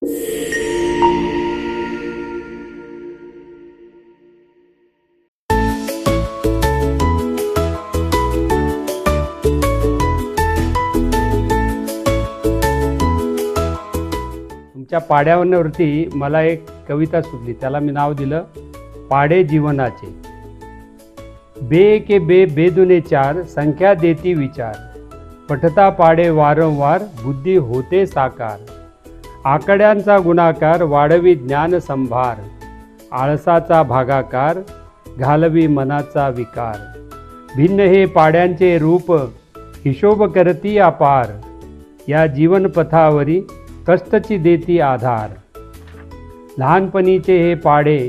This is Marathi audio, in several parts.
तुमच्या पाड्यावरती मला एक कविता सुचली, त्याला मी नाव दिलं पाडे जीवनाचे। बे के बे बेदुने चार, संख्या देती विचार, पठता पाडे वारंवार, बुद्धी होते साकार। आकड्यांचा गुणाकार, वाढवी ज्ञान संभार, आळसाचा भागाकार, घालवी मनाचा विकार। भिन्न हे पाड्यांचे रूप, हिशोब करती अपार, या जीवनपथावरी कष्टची देती आधार। लहानपणीचे हे पाडे,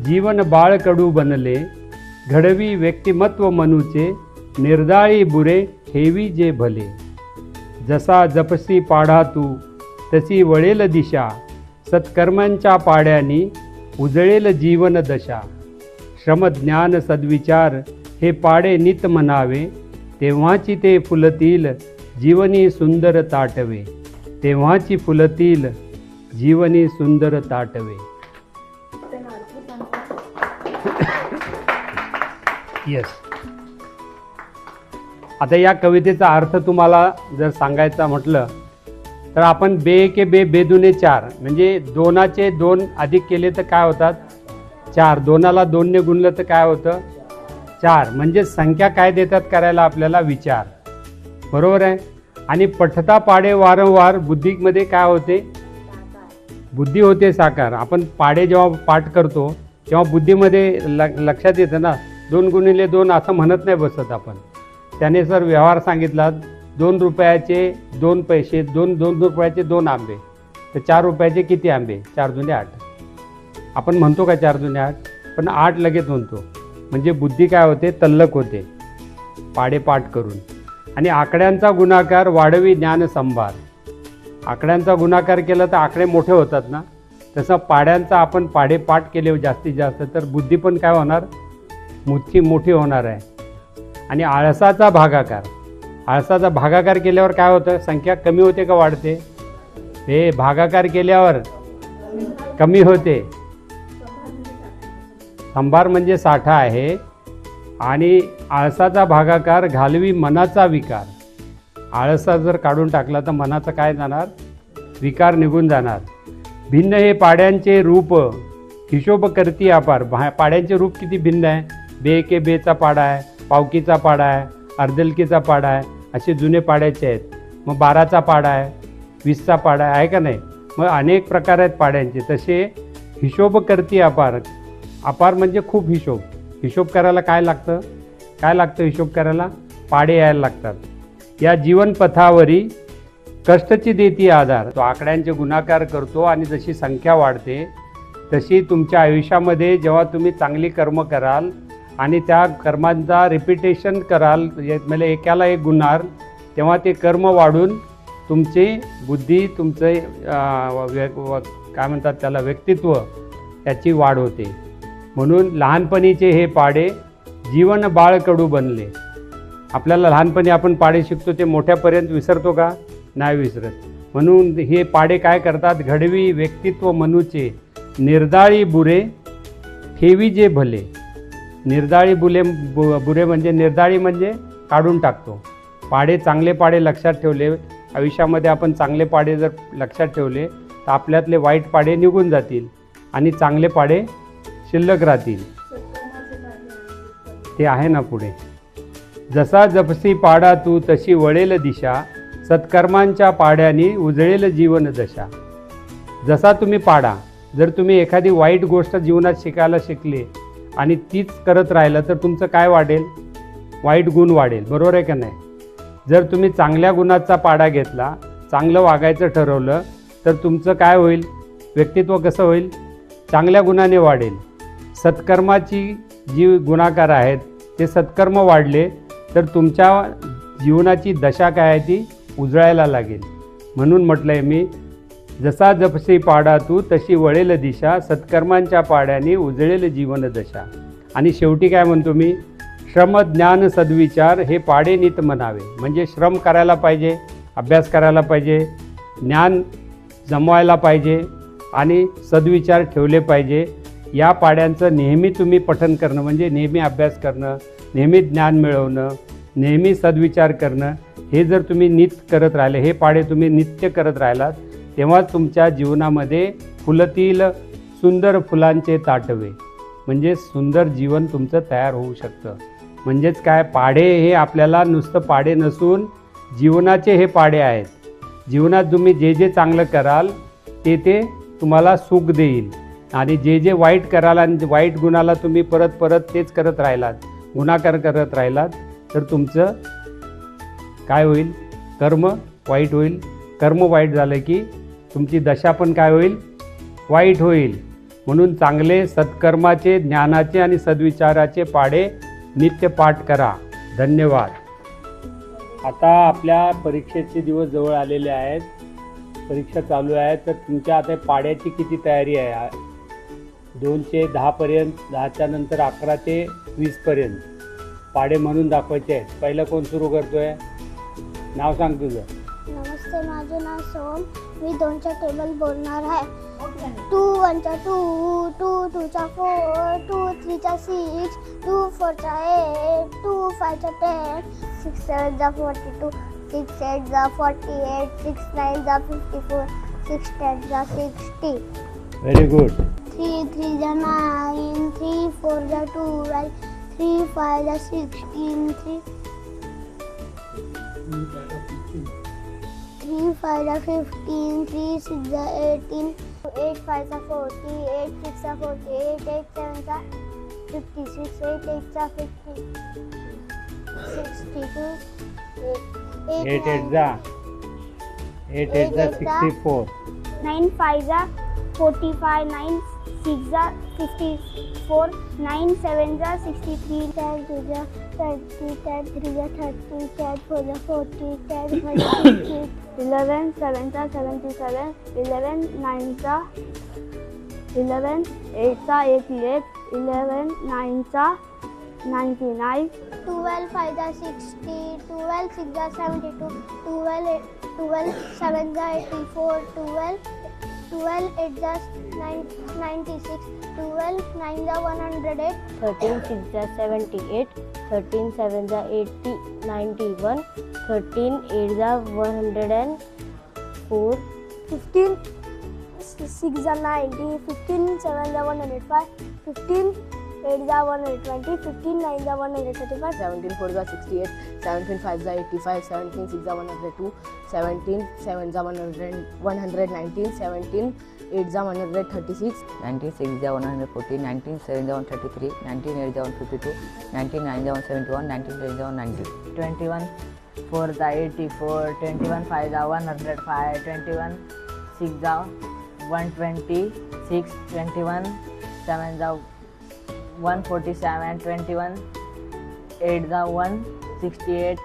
जीवन बाळकडू बनले, घडवी व्यक्तिमत्व मनुचे, निर्दाळी बुरे ठेवी जे भले। जसा जपसी पाढा तू, तशी वळेल दिशा, सत्कर्मांच्या पाड्यानी उजळेल जीवन दशा। श्रमज्ञान सद्विचार हे पाडे नित म्हणावे, तेव्हाची ते फुलतील जीवनी सुंदर ताटवे, तेव्हाची फुलतील जीवनी सुंदर ताटवे। येस, आता या कवितेचा अर्थ तुम्हाला जर सांगायचा म्हटलं तर आपण बे के बे बेदुने चार, म्हणजे दोनाचे दोन अधिक केले तर काय होतात चार, दोनाला दोनने गुणलं तर काय होतं चार, म्हणजे संख्या काय देतात करायला आपल्याला विचार, बरोबर आहे। आणि पठता पाडे वारंवार, बुद्धीमध्ये काय होते बुद्धी होते साकार। आपण पाडे जेव्हा पाठ करतो तेव्हा बुद्धीमध्ये लक्षात येतं ना, 2 गुणिले 2 असं म्हणत नाही बसत आपण। त्याने सर व्यवहार सांगितला 2 रुपयाचे 2 पैसे, 2 रुपयाचे 2 आंबे, तर 4 रुपयाचे किती आंबे, 4 दुने 8। आपण म्हणतो का 4 दुने 8, पण 8 लगेच म्हणतो, म्हणजे बुद्धी काय होते तल्लक होते पाडे पाठ करून। आणि आकड्यांचा गुणाकार, वाढवी ज्ञान संभार, आकड्यांचा गुणाकार केला तर आकडे मोठे होतात ना, तसं पाड्यांचा आपण पाढे पाठ केले जास्तीत जास्त तर बुद्धी पण काय होणार मोठी होणार आहे। आणि आळसाचा भागाकार, आळसाचा भागाकार केल्यावर काय होतं, संख्या कमी होते का वाढते, हे भागाकार केल्यावर कमी होते। संभार म्हणजे साठा आहे। आणि आळसाचा भागाकार, घालवी मनाचा विकार, आळसा जर काढून टाकला तर मनाचा काय जाणार विकार निघून जाणार। भिन्न हे पाड्यांचे रूप, हिशोब करती अपार, पाड्यांचे रूप किती भिन्न आहे, बे के बेचा पाडा आहे, पावकीचा पाडा आहे, अर्धलकीचा पाडा आहे, असे जुने पाड्याचे आहेत। मग 12चा पाडा आहे, 20चा पाडा आहे का नाही, मग अनेक प्रकार आहेत पाड्यांचे। तसे हिशोब करती अपार, अपार म्हणजे खूप हिशोब, हिशोब करायला काय लागतं हिशोब करायला पाडे यायला लागतात। या जीवनपथावरी कष्टची देती आधार, तो आकड्यांचे गुणाकार करतो आणि जशी संख्या वाढते तशी तुमच्या आयुष्यामध्ये जेव्हा तुम्ही चांगली कर्म कराल आणि त्या कर्मांचा रिपिटेशन कराल, म्हणजे एकाला एक गुणार, तेव्हा ते कर्म वाढून तुमची बुद्धी, तुमचे काय म्हणतात त्याला व्यक्तित्व, त्याची वाढ होते। म्हणून लहानपणीचे हे पाडे जीवन बाळकडू बनले। आपल्याला लहानपणी आपण पाडे शिकतो ते मोठ्यापर्यंत विसरतो का, नाही विसरत। म्हणून हे पाडे काय करतात, घडवी व्यक्तित्व मनुचे, निर्दाळी बुरे ठेवी जे भले। निर्दाळी बुरे म्हणजे निर्दाळी म्हणजे काढून टाकतो। पाडे, चांगले पाडे लक्षात ठेवले, आयुष्यामध्ये आपण चांगले पाडे जर लक्षात ठेवले तर आपल्यातले वाईट पाडे निघून जातील आणि चांगले पाडे शिल्लक राहतील। ते आहे ना पुढे, जसा जपसी पाडा तू, तशी वळेल दिशा, सत्कर्मांच्या पाड्यानी उजळेल जीवन दशा। जसा तुम्ही पाडा, जर तुम्ही एखादी वाईट गोष्ट जीवनात शिकायला शिकले आणि तीच करत राहिलं तर तुमचं काय वाढेल, वाईट गुण वाढेल, बरोबर आहे का नाही। जर तुम्ही चांगल्या गुणाचा पाडा घेतला, चांगलं वागायचं ठरवलं तर तुमचं काय होईल, व्यक्तित्व कसं होईल, चांगल्या गुणाने वाढेल। सत्कर्माची जी गुणाकार आहेत ते सत्कर्म वाढले तर तुमच्या जीवनाची दशा काय आहे ती उजळायला लागेल। म्हणून म्हटलं आहे मी, जसा जपसी पाडा तू, तशी वळेल दिशा, सत्कर्मांच्या पाड्याने उजळेल जीवन दशा। आणि शेवटी काय म्हणतो मी, श्रम ज्ञान सद्विचार हे पाडे नित म्हणावे, म्हणजे श्रम करायला पाहिजे, अभ्यास करायला पाहिजे, ज्ञान जमवायला पाहिजे आणि सद्विचार ठेवले पाहिजे. या पाढ्यांचं नेहमी तुम्ही पठण करणं म्हणजे नेहमी अभ्यास करणं, नेहमी ज्ञान मिळवणं, नेहमी सद्विचार करणं, हे जर तुम्ही नित्य करत राहिले, हे पाढे तुम्ही नित्य करत राहिलात, तेव्हा तुमच्या जीवनामध्ये फुलतील सुंदर फुलांचे ताटवे, म्हणजे सुंदर जीवन तुमचं तयार होऊ शकतं. म्हणजेच काय, पाढे हे आपल्याला नुसतं पाढे नसून जीवनाचे हे पाढे आहेत. जीवनात तुम्ही जे जे चांगलं कराल ते ते तुम्हाला सुख देईल, आणि जे जे वाईट कराल आणि वाईट गुणाला तुम्ही परत परत तेच करत राहिलात, गुन्हाकार करत राहिलात, तर तुमचं काय होईल, कर्म वाईट होईल. कर्म वाईट झालं की तुमची दशा पण काय होईल, वाईट होईल. म्हणून चांगले सत्कर्माचे, ज्ञानाचे आणि सद्विचाराचे पाढे नित्य पाठ करा. धन्यवाद. आता आपल्या परीक्षेचे दिवस जवळ आलेले आहेत, परीक्षा चालू आहे, तर तुमच्या आता पाढ्याची किती तयारी आहे? 2 ते 10 पर्यंत, 10च्या नंतर 11 ते 20 पर्यंत पाढे म्हणून दाखवायचे आहेत. पहिलं कोण सुरू करतोय? नाव सांग तुझं. नमस्ते, माझे नाव सोम. मी 2चा टेबल बोलणार आहे. 2 1 चा 2, 2 2 चा 4, 2 3 चा 6, 2 4 चा 8, 2 5 चा 10, 6 7 चा 42, 6 8 चा 48, 6 9 चा 54, 6 10 चा 60. Very good. 3 3 चा 9, 3 4 चा 12, 3 5 चा 16, 3 5 चा 15, 3 6 चा 18, 8 5 चा 40, 8 6 चा 48, 8 7 चा 56, 8 8 चा 50, 62, 8 8 जा 64, 9 5 चा 45, 9 6 चा 54, 9 7 चा 63, 10 2 चा 30, 10 3 चा 30, 10 4 चा 40, 10 5 चा 50, 11 7 चा 77, 11 9 चा 11, 8 चा 88, 11 9 चा 99, 12 5 चा 60, 12 6 चा 72, 12 7 चा 84, 12 8 चा 96, 12 9 चा 108, 13 6 चा 78, 13 7 चा 80, 91, 13 8 चा 104, 15 6 चा 90, 15 7 चा 105, 15 8 चा 120, 15 9 चा 135, 17 4 चा 68, 17 5 चा 85, 17 6 चा 102, 17 7 चा 119, 17 8 चा 136, 19 6 चा 140, 19 7 चा 133, 19 8 चा 152, 19 9 चा 171, 19 10 चा 190, 21 4 चा 84, 21 5 चा 105, 21 6 चा 126, 21 7 चा 147, 21 8 चा 168,